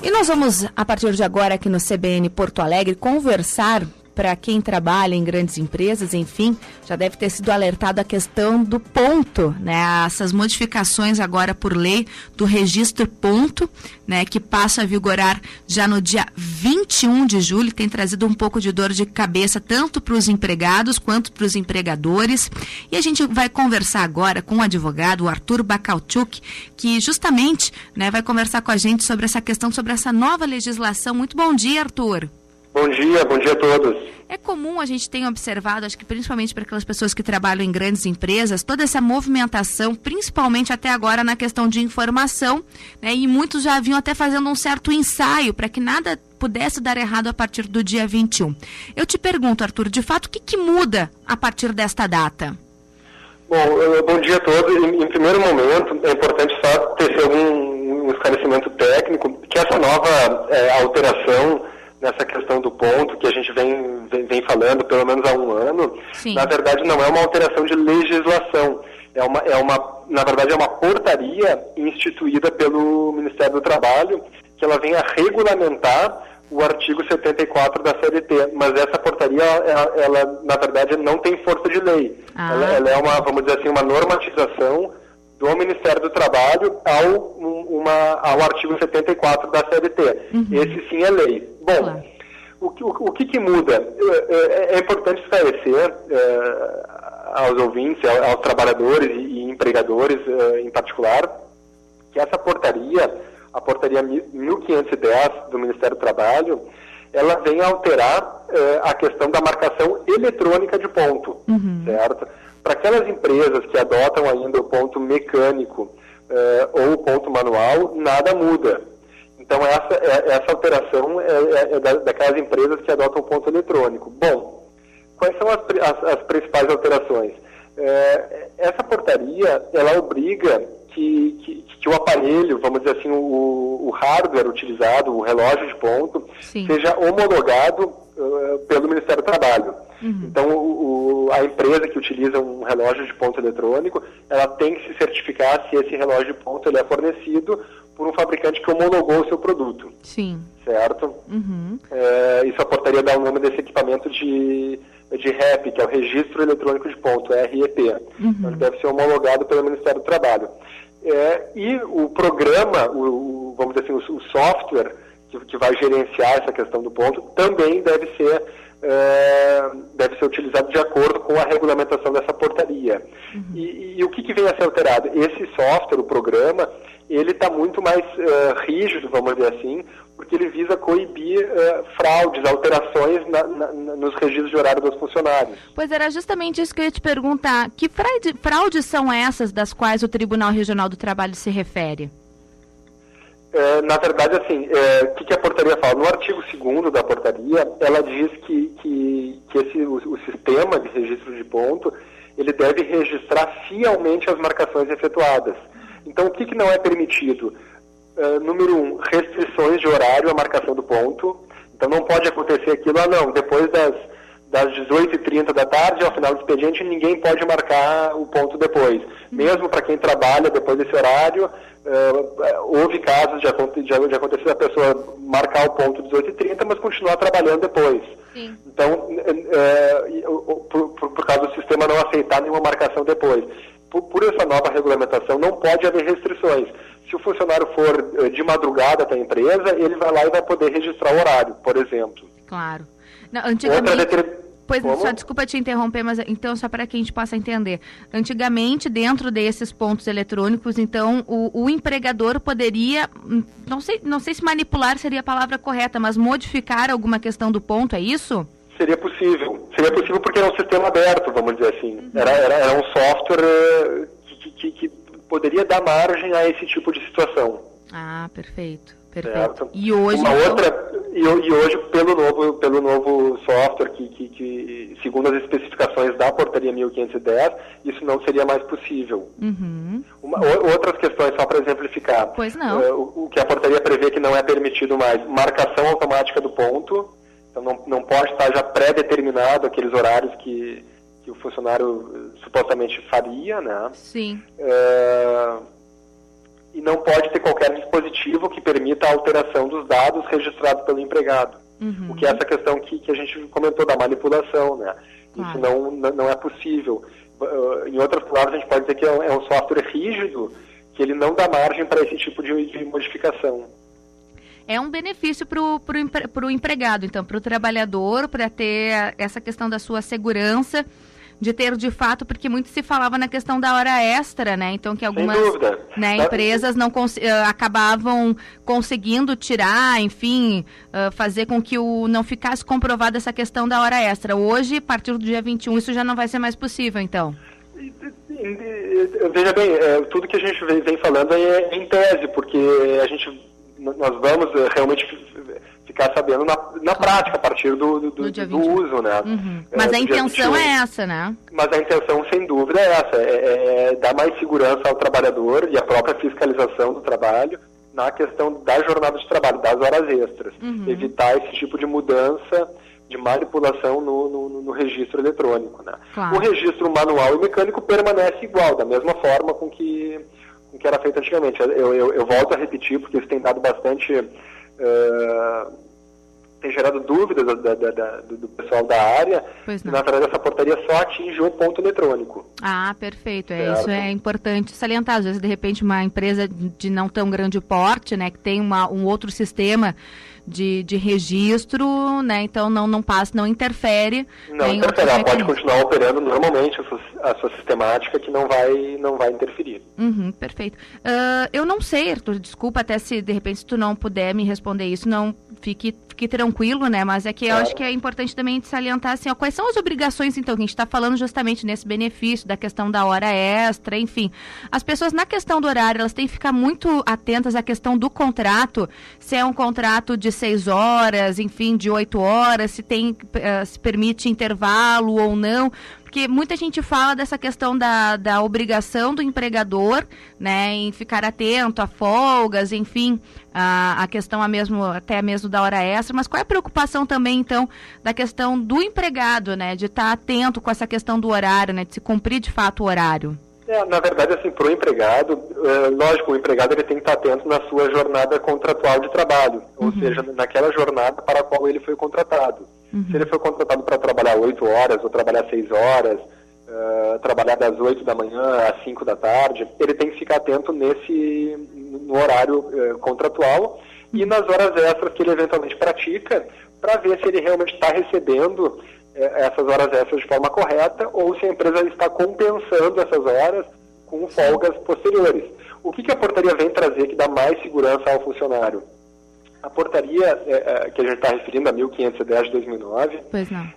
E nós vamos, a partir de agora, aqui no CBN Porto Alegre, conversar para quem trabalha em grandes empresas, enfim, já deve ter sido alertado a questão do ponto, né? Essas modificações agora por lei do registro ponto, né? Que passa a vigorar já no dia 21 de julho, tem trazido um pouco de dor de cabeça tanto para os empregados quanto para os empregadores. E a gente vai conversar agora com o advogado, o Arthur Bacalchuk, que justamente, né, vai conversar com a gente sobre essa questão, sobre essa nova legislação. Muito bom dia, Arthur. Bom dia a todos. É comum, a gente tem observado, acho que principalmente para aquelas pessoas que trabalham em grandes empresas, toda essa movimentação, principalmente até agora na questão de informação, né? E muitos já vinham até fazendo um certo ensaio para que nada pudesse dar errado a partir do dia 21. Eu te pergunto, Arthur, de fato, o que muda a partir desta data? Bom dia a todos. Em primeiro momento, é importante só ter algum esclarecimento técnico, que essa nova alteração nessa questão do ponto, que a gente vem falando pelo menos há um ano, sim, na verdade não é uma alteração de legislação, na verdade é uma portaria instituída pelo Ministério do Trabalho, que ela vem a regulamentar o artigo 74 da CLT, mas essa portaria, ela na verdade não tem força de lei. Ela é vamos dizer assim, uma normatização do Ministério do Trabalho ao artigo 74 da CLT. Uhum. Esse sim é lei. Bom, claro. O que muda? É importante esclarecer aos ouvintes, aos trabalhadores e empregadores em particular, que essa portaria, a portaria 1510 do Ministério do Trabalho, ela vem a alterar a questão da marcação eletrônica de ponto, uhum, certo? Para aquelas empresas que adotam ainda o ponto mecânico ou o ponto manual, nada muda. Então, essa alteração é daquelas empresas que adotam o ponto eletrônico. Bom, quais são as principais alterações? Essa portaria, ela obriga que o aparelho, vamos dizer assim, o hardware utilizado, o relógio de ponto, sim, seja homologado pelo Ministério do Trabalho. Uhum. Então, a empresa que utiliza um relógio de ponto eletrônico, ela tem que se certificar se esse relógio de ponto ele é fornecido por um fabricante que homologou o seu produto. Sim. Certo? Uhum. Isso a portaria dá o nome desse equipamento de REP, que é o Registro Eletrônico de Ponto, REP. Uhum. Então, ele deve ser homologado pelo Ministério do Trabalho. E o programa, vamos dizer assim, o software que vai gerenciar essa questão do ponto também deve ser utilizado de acordo com a regulamentação dessa portaria. Uhum. E o que vem a ser alterado? Esse software, o programa, ele está muito mais rígido, vamos dizer assim, porque ele visa coibir fraudes, alterações nos registros de horário dos funcionários. Pois era justamente isso que eu ia te perguntar. Que fraudes são essas das quais o Tribunal Regional do Trabalho se refere? Na verdade, assim, o que a portaria fala? No artigo 2º da portaria, ela diz que o sistema de registro de ponto, ele deve registrar fielmente as marcações efetuadas. Então, o que não é permitido? Número 1, restrições de horário à marcação do ponto. Então, não pode acontecer aquilo, depois das 18h30 da tarde, ao final do expediente, ninguém pode marcar o ponto depois. Mesmo para quem trabalha depois desse horário, houve casos de acontecer a pessoa marcar o ponto 18h30, mas continuar trabalhando depois. Sim. Então, por causa do sistema não aceitar nenhuma marcação depois. Por essa nova regulamentação, não pode haver restrições. Se o funcionário for de madrugada até a empresa, ele vai lá e vai poder registrar o horário, por exemplo. Claro. Não, antigamente... Pois, só desculpa te interromper, mas então só para que a gente possa entender. Antigamente, dentro desses pontos eletrônicos, então, o empregador poderia, não sei se manipular seria a palavra correta, mas modificar alguma questão do ponto, é isso? Seria possível porque era um sistema aberto, vamos dizer assim. Uhum. Era um software que poderia dar margem a esse tipo de situação. Ah, perfeito. Certo. E hoje, hoje pelo novo software que segundo as especificações da portaria 1510, isso não seria mais possível. Uhum. Outras questões, só para exemplificar. Pois não. O que a portaria prevê que não é permitido mais, marcação automática do ponto. Então não pode estar já pré-determinado aqueles horários que o funcionário supostamente faria, né? Sim. e não pode ter qualquer dispositivo que permita a alteração dos dados registrados pelo empregado. O que é essa questão que a gente comentou da manipulação, né? Isso não é possível. Em outras palavras, a gente pode dizer que é um software rígido, que ele não dá margem para esse tipo de modificação. É um benefício para o empregado, então, para o trabalhador, para ter essa questão da sua segurança, de ter de fato, porque muito se falava na questão da hora extra, né? Então, que algumas empresas não acabavam conseguindo tirar, enfim, fazer com que não ficasse comprovada essa questão da hora extra. Hoje, a partir do dia 21, isso já não vai ser mais possível, então. Veja bem, tudo que a gente vem falando é em tese, porque nós vamos realmente ficar sabendo na prática, a partir do uso, né? Mas a intenção é essa, né? Mas a intenção, sem dúvida, é essa, é dar mais segurança ao trabalhador e a própria fiscalização do trabalho na questão da jornada de trabalho, das horas extras. Evitar esse tipo de mudança, de manipulação no registro eletrônico, né? Claro. O registro manual e mecânico permanece igual, da mesma forma com que era feito antigamente. Eu volto a repetir, porque isso tem dado bastante... tem gerado dúvidas do pessoal da área. Pois não. Na verdade, essa portaria só atinge o ponto eletrônico. Ah, perfeito. Isso é importante salientar. Às vezes, de repente, uma empresa de não tão grande porte, né, que tem um outro sistema de registro, né, então não passa, não interfere. Não interfere, ela pode continuar operando normalmente a sua sistemática, que não vai interferir. Perfeito. Eu não sei, Arthur, desculpa, até se de repente se tu não puder me responder isso, não fique tranquilo, né, mas é que eu acho que é importante também salientar, assim, ó, quais são as obrigações, então, que a gente está falando justamente nesse benefício da questão da hora extra, enfim. As pessoas, na questão do horário, elas têm que ficar muito atentas à questão do contrato, se é um contrato de 6 horas, enfim, de 8 horas, se permite intervalo ou não, porque muita gente fala dessa questão da obrigação do empregador, né, em ficar atento a folgas, enfim, a questão até mesmo da hora extra, mas qual é a preocupação também, então, da questão do empregado, né, de estar atento com essa questão do horário, né, de se cumprir de fato o horário? Na verdade, assim, para o empregado, lógico, o empregado ele tem que estar atento na sua jornada contratual de trabalho, ou seja, naquela jornada para a qual ele foi contratado. Se ele foi contratado para trabalhar 8 horas ou trabalhar 6 horas, trabalhar das 8 da manhã às 5 da tarde, ele tem que ficar atento no horário contratual e nas horas extras que ele eventualmente pratica, para ver se ele realmente está recebendo essas horas extras de forma correta ou se a empresa está compensando essas horas com folgas posteriores. O que a portaria vem trazer que dá mais segurança ao funcionário? A portaria que a gente está referindo, a 1510 de 2009,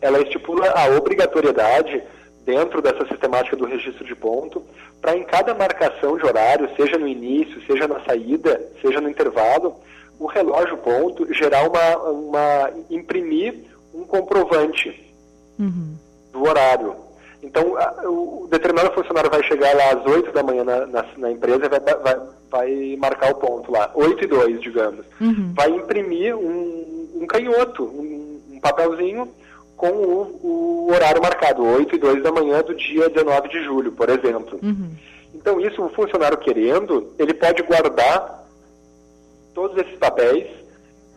ela estipula a obrigatoriedade, dentro dessa sistemática do registro de ponto, para em cada marcação de horário, seja no início, seja na saída, seja no intervalo, o relógio ponto gerar imprimir um comprovante do horário. Então, o determinado funcionário vai chegar lá às 8 da manhã na empresa e vai marcar o ponto lá, 8:02, digamos. Vai imprimir um canhoto, um papelzinho com o horário marcado, 8:02 da manhã do dia 19 de julho, por exemplo. Então, isso, o funcionário querendo, ele pode guardar todos esses papéis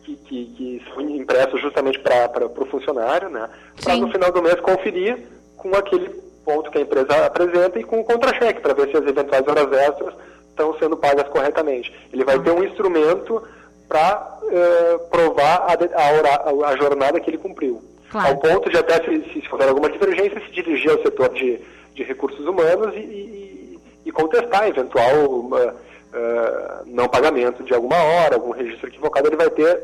que são impressos justamente para o funcionário, né? Para no final do mês conferir com aquele ponto que a empresa apresenta e com o contra-cheque, para ver se as eventuais horas extras estão sendo pagas corretamente. Ele vai ter um instrumento para provar a jornada que ele cumpriu. Ao ponto de até, se houver alguma divergência, se dirigir ao setor de recursos humanos e contestar eventual não pagamento de alguma hora, algum registro equivocado. Ele vai ter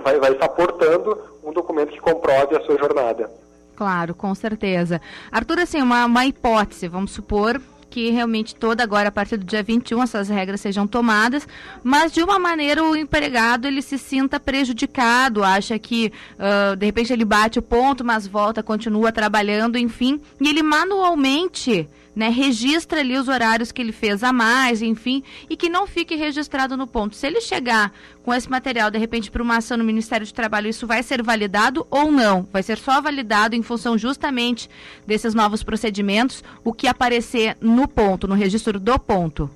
vai estar portando um documento que comprove a sua jornada. Claro, com certeza. Arthur, assim, uma hipótese, vamos supor que realmente agora, a partir do dia 21, essas regras sejam tomadas, mas de uma maneira o empregado ele se sinta prejudicado, acha que de repente ele bate o ponto, mas volta, continua trabalhando, enfim, e ele manualmente, né, registra ali os horários que ele fez a mais, enfim, e que não fique registrado no ponto. Se ele chegar com esse material, de repente, para uma ação no Ministério do Trabalho, isso vai ser validado ou não? Vai ser só validado em função justamente desses novos procedimentos, o que aparecer no ponto, no registro do ponto?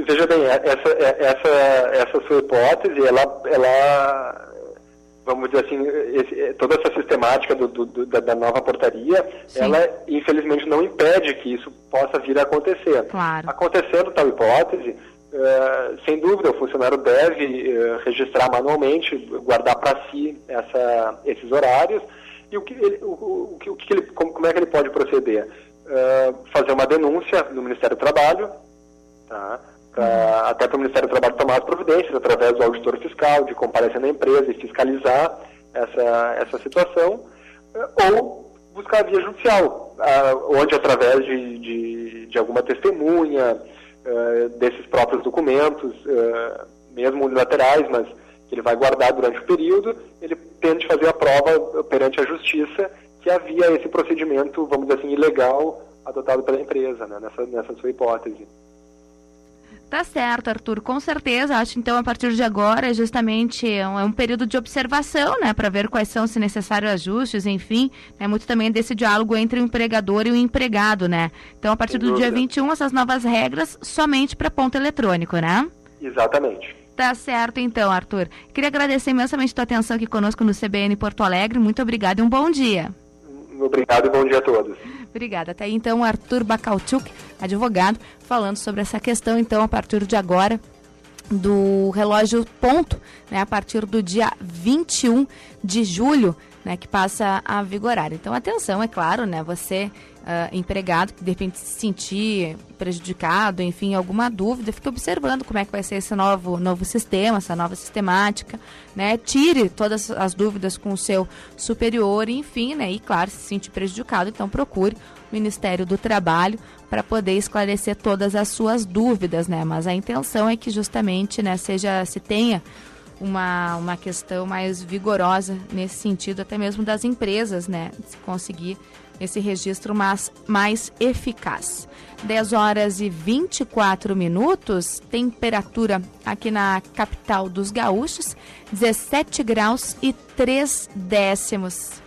Veja bem, essa sua hipótese, ela vamos dizer assim, toda essa sistemática da nova portaria, sim, ela infelizmente não impede que isso possa vir a acontecer. Claro. Acontecendo tal hipótese, sem dúvida, o funcionário deve registrar manualmente, guardar para si esses horários, e como é que ele pode proceder? Fazer uma denúncia no Ministério do Trabalho, tá? Até para o Ministério do Trabalho tomar as providências através do auditor fiscal, de comparecer na empresa e fiscalizar essa situação, ou buscar a via judicial, onde através de alguma testemunha, desses próprios documentos, mesmo unilaterais, mas que ele vai guardar durante o período, ele tente fazer a prova perante a justiça que havia esse procedimento, vamos dizer assim, ilegal adotado pela empresa, né, nessa sua hipótese. Tá certo, Arthur, com certeza. Acho então a partir de agora justamente é um período de observação, né, para ver quais são, se necessários, ajustes, enfim, né, muito também desse diálogo entre o empregador e o empregado, né. Então a partir do dia 21, essas novas regras somente para ponto eletrônico, né? Exatamente. Tá certo então, Arthur. Queria agradecer imensamente a tua atenção aqui conosco no CBN Porto Alegre. Muito obrigada e um bom dia. Obrigado e bom dia a todos. Obrigada. Até aí, então, Arthur Bacalchuk, advogado, falando sobre essa questão, então, a partir de agora, do relógio ponto, né, a partir do dia 21 de julho, né, que passa a vigorar. Então, atenção, é claro, né, você, empregado, que de repente se sentir prejudicado, enfim, alguma dúvida, fique observando como é que vai ser esse novo sistema, essa nova sistemática, né, tire todas as dúvidas com o seu superior, enfim, né, e claro, se sentir prejudicado, então procure o Ministério do Trabalho para poder esclarecer todas as suas dúvidas, né, mas a intenção é que justamente, né, se tenha uma questão mais vigorosa nesse sentido, até mesmo das empresas, né, se conseguir esse registro mais eficaz. 10 horas e 24 minutos, temperatura aqui na capital dos gaúchos, 17 graus e 3 décimos.